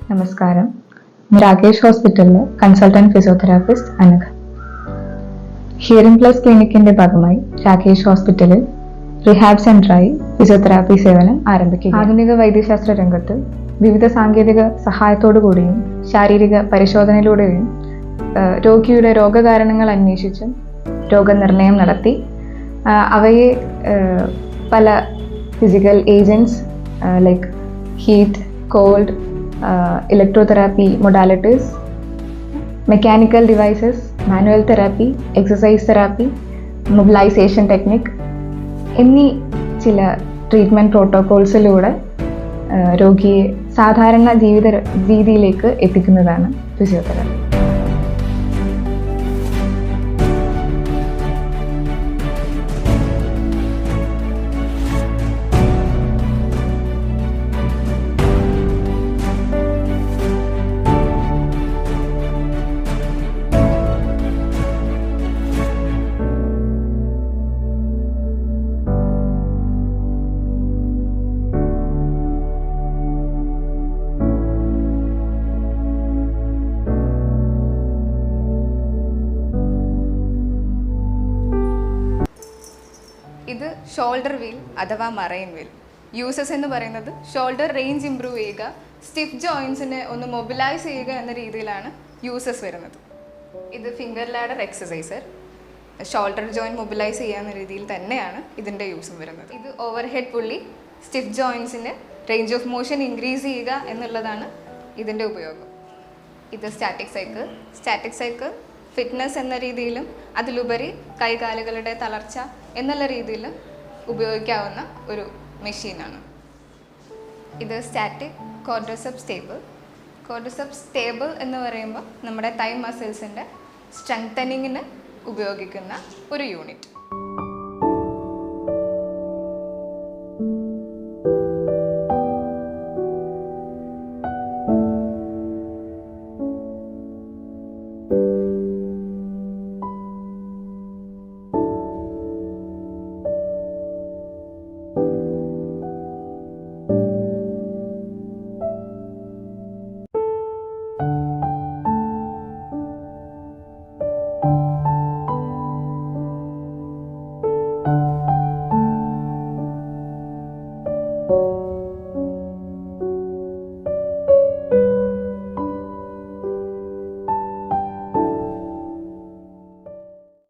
നമസ്കാരം. രാകേഷ് ഹോസ്പിറ്റലിലെ consultant physiotherapist Anagha. Hearing plus ക്ലിനിക്കിന്റെ ഭാഗമായി രാകേഷ് ഹോസ്പിറ്റലിൽ റിഹാബ് സെന്ററായി ഫിസിയോതെറാപ്പി സേവനം ആരംഭിക്കുക. ആധുനിക വൈദ്യശാസ്ത്ര രംഗത്ത് വിവിധ സാങ്കേതിക സഹായത്തോടുകൂടിയും ശാരീരിക പരിശോധനയിലൂടെയും രോഗിയുടെ രോഗകാരണങ്ങൾ അന്വേഷിച്ചും രോഗനിർണയം നടത്തി അവയെ പല physical agents like heat, cold, electrotherapy modalities, mechanical devices, manual therapy, exercise therapy, mobilization technique എന്നീ ചില ട്രീറ്റ്മെൻറ്റ് പ്രോട്ടോകോൾസിലൂടെ രോഗിയെ സാധാരണ ജീവിത രീതിയിലേക്ക് എത്തിക്കുന്നതാണ് ഫിസിയോതെറാപ്പി. ഇത് ഷോൾഡർ വീൽ അഥവാ മറൈൻ വീൽ. യൂസസ് എന്ന് പറയുന്നത് ഷോൾഡർ റേഞ്ച് ഇംപ്രൂവ് ചെയ്യുക, സ്റ്റിഫ് ജോയിൻസിനെ ഒന്ന് മൊബിലൈസ് ചെയ്യുക എന്ന രീതിയിലാണ് യൂസസ് വരുന്നത്. ഇത് finger ladder exerciser, shoulder joint mobilise ചെയ്യാവുന്ന രീതിയിൽ തന്നെയാണ് ഇതിൻ്റെ യൂസും വരുന്നത്. ഇത് ഓവർ ഹെഡ് പുള്ളി, സ്റ്റിഫ് ജോയിൻസിൻ്റെ റേഞ്ച് ഓഫ് മോഷൻ ഇൻക്രീസ് ചെയ്യുക എന്നുള്ളതാണ് ഇതിൻ്റെ ഉപയോഗം. ഇത് സ്റ്റാറ്റിക് സൈക്കിൾ ഫിറ്റ്നസ് എന്ന രീതിയിലും അതിലുപരി കൈകാലുകളുടെ തളർച്ച എന്നുള്ള രീതിയിലും ഉപയോഗിക്കാവുന്ന ഒരു മെഷീനാണ്. ഇത് സ്റ്റാറ്റിക് ക്വാഡ്രിസെപ്സ് സ്റ്റേബിൾ എന്ന് പറയുമ്പോൾ നമ്മുടെ തൈ മസിൽസിൻ്റെ സ്ട്രെങ്തനിങ്ങിന് ഉപയോഗിക്കുന്ന ഒരു യൂണിറ്റ്.